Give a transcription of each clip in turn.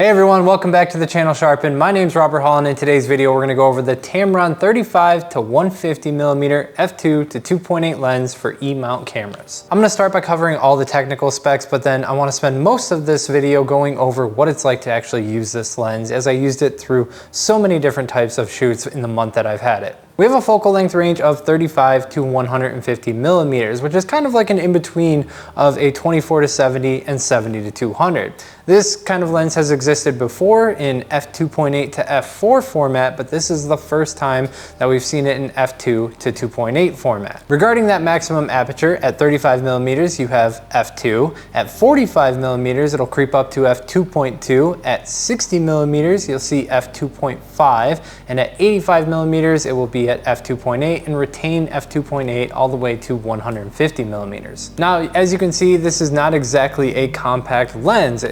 Hey everyone, welcome back to the channel Sharpen. My name's Robert Hall, and in today's video we're going to go over the Tamron 35-150mm f2-2.8 lens for E-mount cameras. I'm going to start by covering all the technical specs, but then I want to spend most of this video going over what it's like to actually use this lens, as I used it through so many different types of shoots in the month that I've had it. We have a focal length range of 35-150mm, which is kind of like an in-between of a 24-70 and 70-200. This kind of lens has existed before in f2.8 to f4 format, but this is the first time that we've seen it in f2-2.8 format. Regarding that maximum aperture, at 35mm you have f2, at 45mm it'll creep up to f2.2, at 60mm you'll see f2.5, and at 85mm it will be at f2.8 and retain f2.8 all the way to 150mm. Now, as you can see, this is not exactly a compact lens.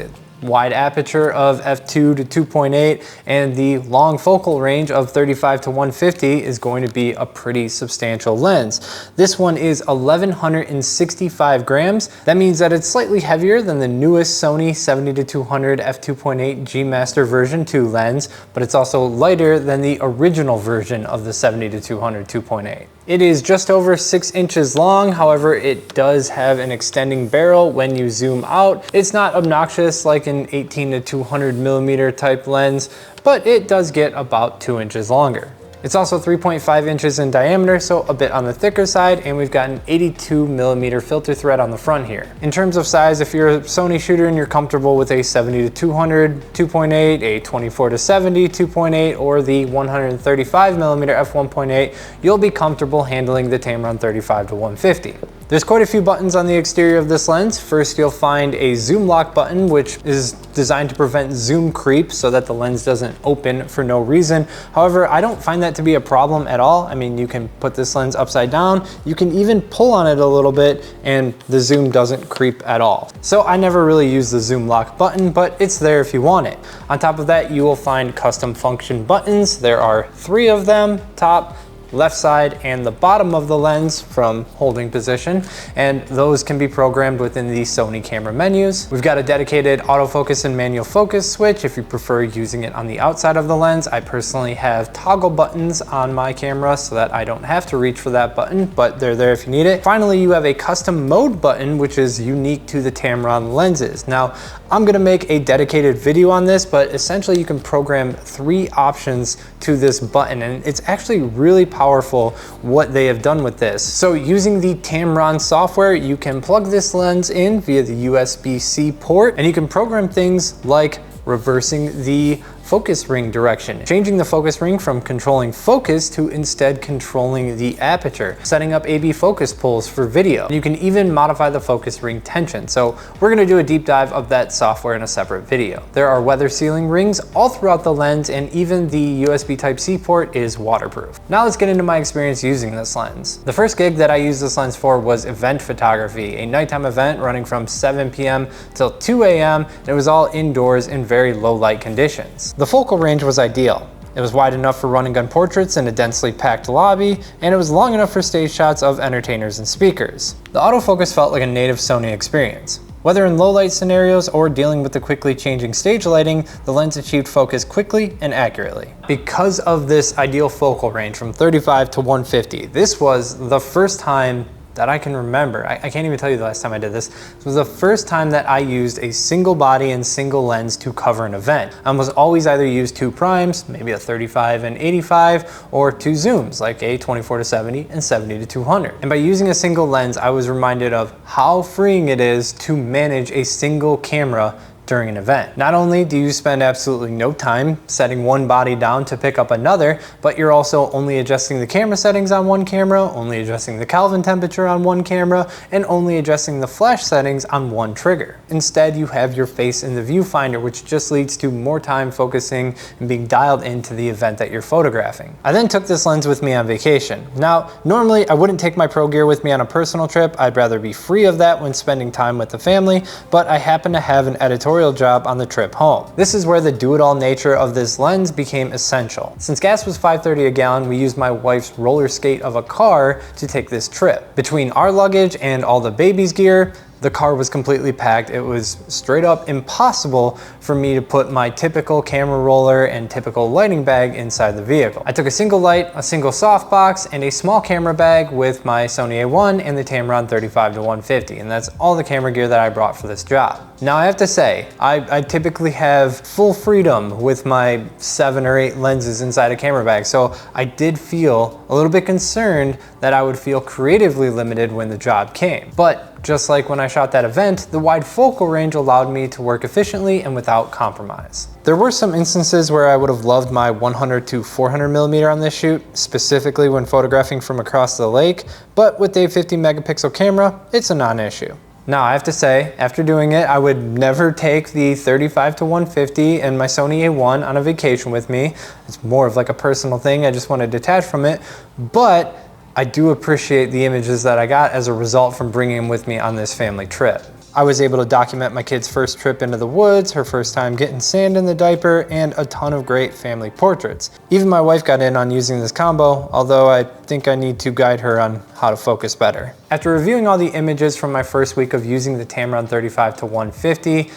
Wide aperture of f2-2.8 and the long focal range of 35-150 is going to be a pretty substantial lens. This one is 1165 grams. That means that it's slightly heavier than the newest Sony 70-200 f2.8 G Master version 2 lens, but it's also lighter than the original version of the 70-200 2.8. It is just over 6 inches long. However, it does have an extending barrel when you zoom out. It's not obnoxious like an 18-200mm type lens, but it does get about 2 inches longer. It's also 3.5 inches in diameter, so a bit on the thicker side, and we've got an 82mm filter thread on the front here. In terms of size, if you're a Sony shooter and you're comfortable with a 70-200 2.8, a 24-70 2.8, or the 135mm f1.8, you'll be comfortable handling the Tamron 35-150. There's quite a few buttons on the exterior of this lens. First, you'll find a zoom lock button, which is designed to prevent zoom creep so that the lens doesn't open for no reason. However, I don't find that to be a problem at all. I mean, you can put this lens upside down, you can even pull on it a little bit, and the zoom doesn't creep at all. So I never really use the zoom lock button, but it's there if you want it. On top of that, you will find custom function buttons. There are 3 of them: top, left side, and the bottom of the lens from holding position, and those can be programmed within the Sony camera menus. We've got a dedicated autofocus and manual focus switch if you prefer using it on the outside of the lens. I personally have toggle buttons on my camera so that I don't have to reach for that button, but they're there if you need it. Finally, you have a custom mode button, which is unique to the Tamron lenses. Now, I'm gonna make a dedicated video on this, but essentially you can program 3 options to this button, and it's actually really powerful what they have done with this. So using the Tamron software, you can plug this lens in via the USB-C port, and you can program things like reversing the focus ring direction, changing the focus ring from controlling focus to instead controlling the aperture, setting up AB focus pulls for video. You can even modify the focus ring tension. So we're gonna do a deep dive of that software in a separate video. There are weather sealing rings all throughout the lens, and even the USB Type-C port is waterproof. Now let's get into my experience using this lens. The first gig that I used this lens for was event photography, a nighttime event running from 7 p.m. till 2 a.m. and it was all indoors in very low light conditions. The focal range was ideal. It was wide enough for run and gun portraits in a densely packed lobby, and it was long enough for stage shots of entertainers and speakers. The autofocus felt like a native Sony experience. Whether in low light scenarios or dealing with the quickly changing stage lighting, the lens achieved focus quickly and accurately. Because of this ideal focal range from 35-150, this was the first time that I can remember. I can't even tell you the last time I did this. This was the first time that I used a single body and single lens to cover an event. I almost always either use 2 primes, maybe a 35 and 85, or 2 zooms, like a 24-70 and 70-200. And by using a single lens, I was reminded of how freeing it is to manage a single camera during an event. Not only do you spend absolutely no time setting one body down to pick up another, but you're also only adjusting the camera settings on one camera, only adjusting the Kelvin temperature on one camera, and only adjusting the flash settings on one trigger. Instead, you have your face in the viewfinder, which just leads to more time focusing and being dialed into the event that you're photographing. I then took this lens with me on vacation. Now, normally I wouldn't take my pro gear with me on a personal trip. I'd rather be free of that when spending time with the family, but I happen to have an editorial job on the trip home. This is where the do-it-all nature of this lens became essential. Since gas was $5.30 a gallon, we used my wife's roller skate of a car to take this trip. Between our luggage and all the baby's gear, The car was completely packed. It was straight up impossible for me to put my typical camera roller and typical lighting bag inside the vehicle. I took a single light, a single softbox, and a small camera bag with my Sony A1 and the Tamron 35-150, and that's all the camera gear that I brought for this job. Now I have to say, I typically have full freedom with my 7 or 8 lenses inside a camera bag, so I did feel a little bit concerned that I would feel creatively limited when the job came. But just like when I shot that event, the wide focal range allowed me to work efficiently and without compromise. There were some instances where I would have loved my 100-400mm on this shoot, specifically when photographing from across the lake, but with a 50 megapixel camera, it's a non-issue. Now I have to say, after doing it, I would never take the 35-150 and my Sony A1 on a vacation with me. It's more of like a personal thing, I just want to detach from it, but I do appreciate the images that I got as a result from bringing them with me on this family trip. I was able to document my kid's first trip into the woods, her first time getting sand in the diaper, and a ton of great family portraits. Even my wife got in on using this combo, although I think I need to guide her on how to focus better. After reviewing all the images from my first week of using the Tamron 35-150,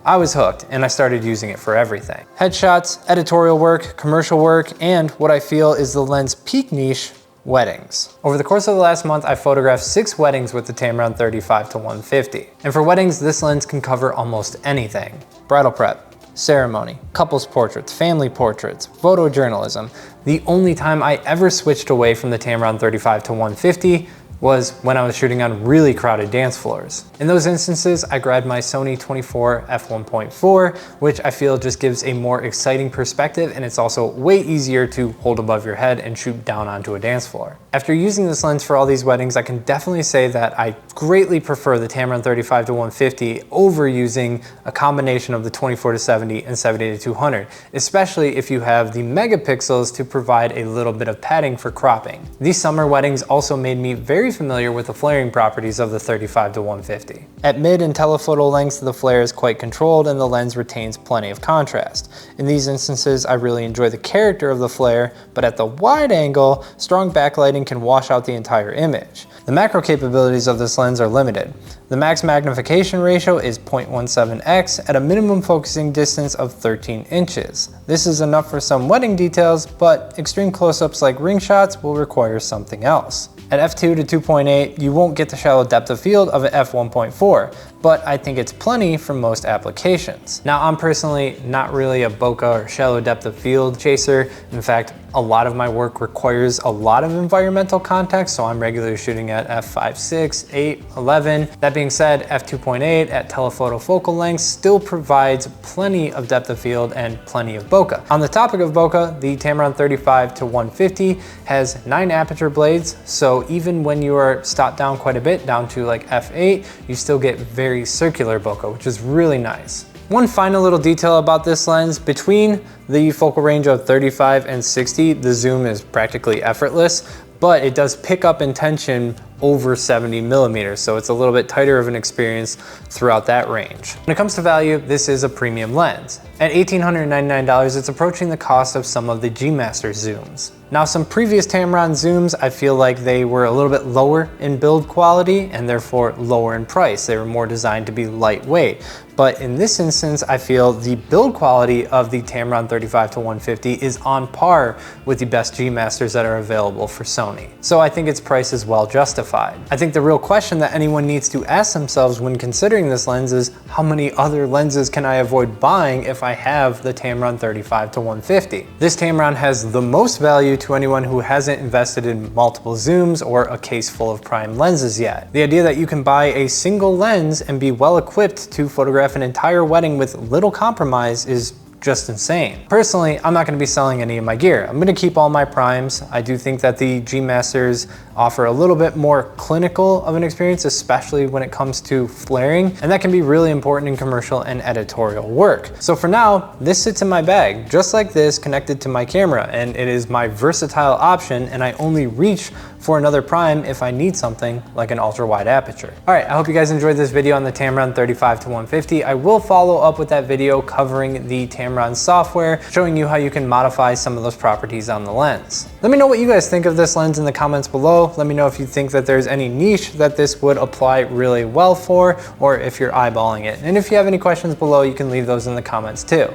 I was hooked and I started using it for everything. Headshots, editorial work, commercial work, and what I feel is the lens peak niche, weddings. Over the course of the last month, I photographed 6 weddings with the Tamron 35-150. And for weddings, this lens can cover almost anything. Bridal prep, ceremony, couples portraits, family portraits, photojournalism. The only time I ever switched away from the Tamron 35-150 was when I was shooting on really crowded dance floors. In those instances, I grabbed my Sony 24 f1.4, which I feel just gives a more exciting perspective, and it's also way easier to hold above your head and shoot down onto a dance floor. After using this lens for all these weddings, I can definitely say that I greatly prefer the Tamron 35-150 over using a combination of the 24-70 and 70-200, especially if you have the megapixels to provide a little bit of padding for cropping. These summer weddings also made me very familiar with the flaring properties of the 35-150. At mid and telephoto lengths, the flare is quite controlled and the lens retains plenty of contrast. In these instances, I really enjoy the character of the flare, but at the wide angle, strong backlighting can wash out the entire image. The macro capabilities of this lens are limited. The max magnification ratio is 0.17x at a minimum focusing distance of 13 inches. This is enough for some wedding details, but extreme close-ups like ring shots will require something else. At f2-2.8, you won't get the shallow depth of field of an f1.4, but I think it's plenty for most applications. Now, I'm personally not really a bokeh or shallow depth of field chaser. In fact, a lot of my work requires a lot of environmental context, so I'm regularly shooting at f5.6, 8, 11. That being said, f2.8 at telephoto focal length still provides plenty of depth of field and plenty of bokeh. On the topic of bokeh, the Tamron 35-150 has 9 aperture blades, so even when you are stopped down quite a bit, down to like f8, you still get very circular bokeh, which is really nice. One final little detail about this lens, between the focal range of 35 and 60, the zoom is practically effortless, but it does pick up intention over 70 millimeters, so it's a little bit tighter of an experience throughout that range. When it comes to value, this is a premium lens. At $1,899, it's approaching the cost of some of the G Master zooms. Now, some previous Tamron zooms, I feel like they were a little bit lower in build quality and therefore lower in price. They were more designed to be lightweight. But in this instance, I feel the build quality of the Tamron 35-150 is on par with the best G Masters that are available for Sony. So I think its price is well justified. I think the real question that anyone needs to ask themselves when considering this lens is, how many other lenses can I avoid buying if I have the Tamron 35-150? This Tamron has the most value to anyone who hasn't invested in multiple zooms or a case full of prime lenses yet. The idea that you can buy a single lens and be well equipped to photograph an entire wedding with little compromise is just insane. Personally, I'm not going to be selling any of my gear. I'm going to keep all my primes. I do think that the G Masters offer a little bit more clinical of an experience, especially when it comes to flaring, and that can be really important in commercial and editorial work. So for now, this sits in my bag, just like this, connected to my camera, and it is my versatile option, and I only reach for another prime if I need something like an ultra wide aperture. All right, I hope you guys enjoyed this video on the Tamron 35-150. I will follow up with that video covering the Tamron software, showing you how you can modify some of those properties on the lens. Let me know what you guys think of this lens in the comments below. Let me know if you think that there's any niche that this would apply really well for, or if you're eyeballing it. And if you have any questions below, you can leave those in the comments too.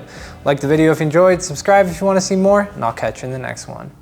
Like the video if you enjoyed, subscribe if you want to see more, and I'll catch you in the next one.